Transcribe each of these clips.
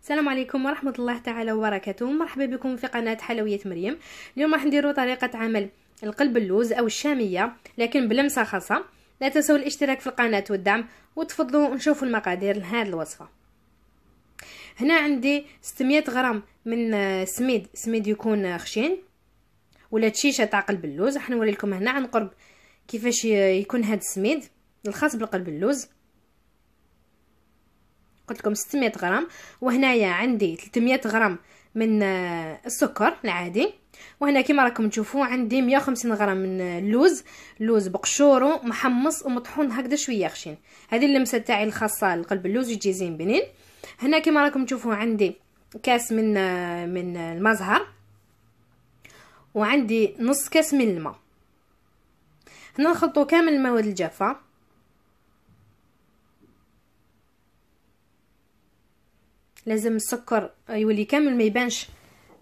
السلام عليكم ورحمة الله تعالى وبركاته. مرحبا بكم في قناة حلوية مريم. اليوم راح نديروا طريقة عمل القلب اللوز او الشامية لكن بلمسة خاصة. لا تنسوا الاشتراك في القناة والدعم، وتفضلوا نشوفوا المقادير لهذه الوصفة. هنا عندي 600 غرام من سميد يكون خشين ولا تشيشه تاع قلب اللوز. راح نوري لكم هنا عن قرب كيفاش يكون هذا السميد الخاص بالقلب اللوز. قلت لكم 600 غرام. وهنايا عندي 300 غرام من السكر العادي. وهنا كما راكم تشوفوا عندي 150 غرام من اللوز بقشوره محمص ومطحون هكذا شويه خشين. هذه اللمسه تاعي الخاصه لقلب اللوز يجي زين بنين. هنا كما راكم تشوفوا عندي كاس من المزهر، وعندي نص كاس من الماء. هنا نخلطوا كامل المواد الجافه. لازم السكر يولي كامل ما يبانش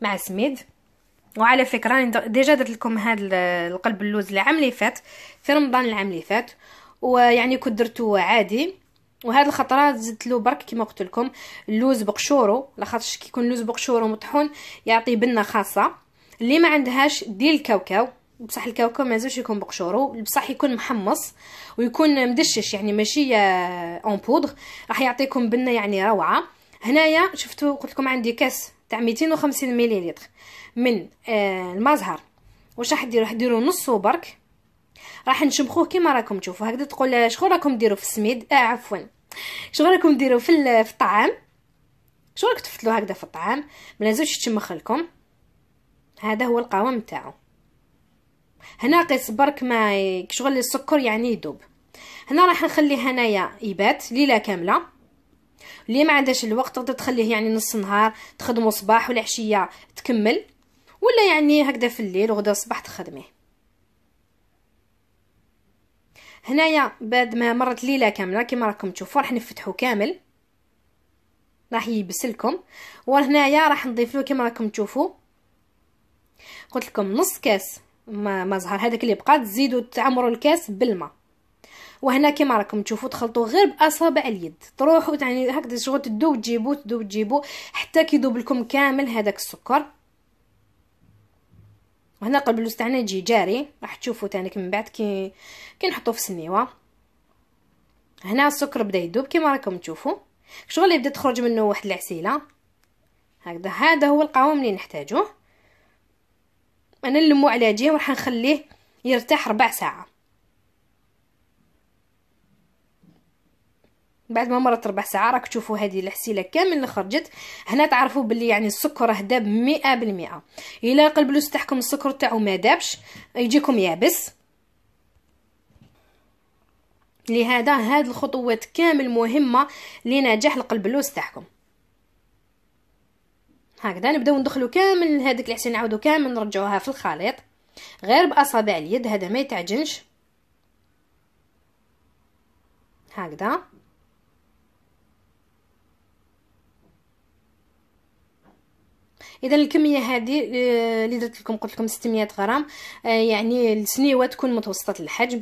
مع السميد. وعلى فكره انا ديجا درت لكم هذا القلب اللوز العام اللي فات في رمضان العام اللي فات، ويعني كنت درته عادي. وهذه الخطره زدت له برك كما قلت لكم اللوز بقشوره، لاخاطش كي يكون اللوز بقشوره مطحون يعطي بنه خاصه. اللي ما عندهاش دير الكاوكاو، بصح الكاوكاو ما لازمش يكون بقشوره، بصح يكون محمص ويكون مدشش يعني ماشي اون بودغ، راح يعطيكم بنه يعني روعه. هنايا شفتوا قلت لكم عندي كاس تاع 250 مليلتر من المزهر. واش راح ديروا؟ راح ديروا نصو برك، راح نشمخوه كما راكم تشوفوا هكذا. تقول شغل راكم ديروا في السميد، عفوا شغل راكم ديروا في الطعام، شغل راكم تفتلوا هكذا في الطعام، ما لازمش تشمخ لكم. هذا هو القوام تاعو. هنا قيس برك ما شغل السكر يعني يذوب. هنا راح نخليه هنايا يبات ليله كامله. اللي ما عندهاش الوقت تقدر تخليه يعني نص نهار تخدمه صباح ولا عشيه تكمل، ولا يعني هكذا في الليل وغدا الصباح تخدميه. هنايا بعد ما مرت ليله كامله كما راكم تشوفوا راح نفتحه كامل، راح يبس لكم. وهنايا راح نضيف له كما راكم تشوفوا قلت لكم نص كاس مزهر هذاك اللي بقى، تزيدوا تعمروا الكاس بالماء. وهنا كما راكم تشوفوا تخلطوا غير باصابع اليد، تروحوا يعني هكذا شغل تدوب تجيبوا حتى كيذوب لكم كامل هذاك السكر. وهنا قلب اللوز تاعنا يجي جاري، راح تشوفوا تاني من بعد كي نحطوه في السنيوه. هنا السكر بدا يذوب كما راكم تشوفوا، شغل يبدا تخرج منه واحد العسيله هكذا. هذا هو القوام اللي نحتاجوه. انا نلمو على جهه وراح نخليه يرتاح 4 ساعات. بعد ما مرت 4 ساعات راك تشوفوا هذه الحسيله كامل اللي خرجت. هنا تعرفوا باللي يعني السكر راه داب 100%. الا قلب اللوز تاعكم السكر تاعو ما دابش يجيكم يابس. لهذا هاد الخطوات كامل مهمه لنجاح القلب اللوز تاعكم. هكذا نبداو ندخلوا كامل هذيك العسيل، نعاودوا كامل نرجعوها في الخليط غير باصابع اليد، هذا ما يتعجنش هكذا. اذا الكميه هذه اللي درت لكم قلت لكم 600 غرام، يعني السنيوه تكون متوسطه الحجم.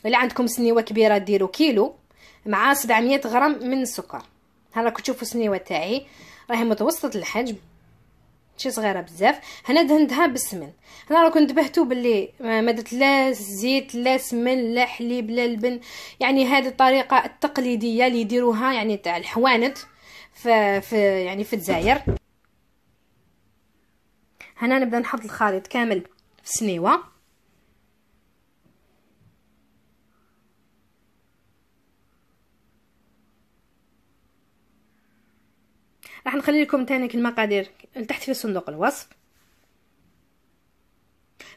الا عندكم سنيوه كبيره ديروا كيلو مع 700 غرام من السكر. ها راكم تشوفوا السنيوه تاعي راهي متوسطه الحجم ماشي صغيره بزاف. هنا دهنتها بالسمن. هنا راكم انتبهتوا باللي ما درت لا زيت لا سمن لا حليب لا لبن، يعني هذه الطريقه التقليديه اللي يديروها يعني تاع الحوانت في يعني في الجزائر. هنا نبدا نحط الخليط كامل في السنيوه. راح نخلي لكم تاني المقادير تحت في صندوق الوصف.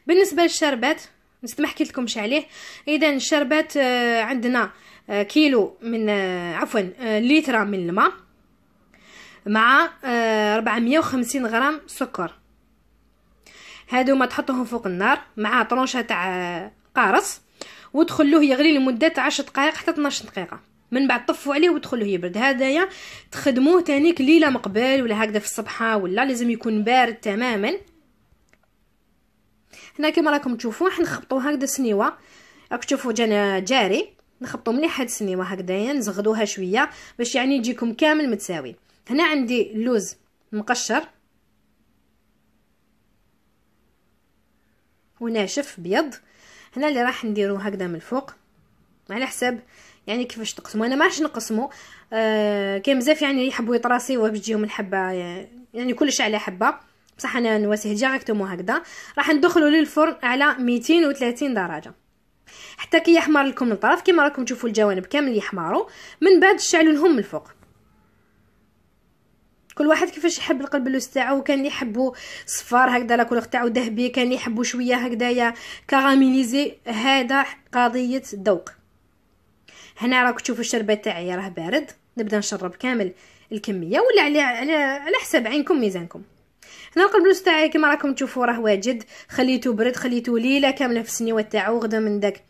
بالنسبه للشربات نسيت ما حكيت لكمش عليه. اذا الشربات عندنا كيلو من عفوا لتر من الماء مع 450 غرام سكر. هادو ما تحطوهم فوق النار مع طرونشه تاع قارص وتخلوه يغلي لمده 10 دقائق حتى 12 دقيقه. من بعد طفوا عليه وتخلوه يبرد. هدايا تخدموه تانيك ليله مقبل ولا هكذا في الصباحه، ولا لازم يكون بارد تماما. هنا كما راكم تشوفوا حنخبطوا هكذا سنيوه، راكم تشوفوا جانا جاري. نخبطوا مليح هاد السنيوه هكذايا، نزغدوها شويه باش يعني يجيكم كامل متساوي. هنا عندي اللوز مقشر وناشف بيض. هنا اللي راح نديرو هكذا من الفوق على حساب يعني كيفاش تقسموا. انا ما راحش نقسموا، كاين بزاف يعني يحبوا يطراسيوها باش تجيهم الحبه يعني كلش على حبه، بصح انا نواسيه ديريكتومون هكذا. راح ندخلوا للفرن على 230 درجه حتى كي يحمر لكم الطرف كيما راكم تشوفوا الجوانب كامل يحمروا. من بعد شعلوا لهم من الفوق. كل واحد كيفاش يحب القلب اللوز تاعو. كان اللي يحبوا صفار هكذا لا كولور تاعو ذهبي، كان اللي يحبوا شويه هكذايا كراميليزي. هذا قضيه ذوق. هنا راكم تشوفوا الشربات تاعي راه بارد، نبدا نشرب كامل الكميه ولا على حساب عينكم ميزانكم. هنا القلب اللوز تاعي كما راكم تشوفوا راه واجد. خليته برد، خليته ليله كامله في السنيوات تاعو. غدا من داك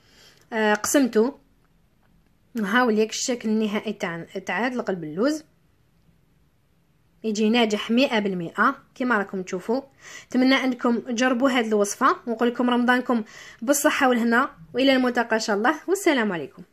قسمته. ها وليك الشكل النهائي تاع هذا القلب اللوز يجي ناجح 100% كما راكم تشوفوا. نتمنى انكم تجربوا هذه الوصفه ونقول لكم رمضانكم بالصحه والهنا والى الملتقى ان شاء الله، والسلام عليكم.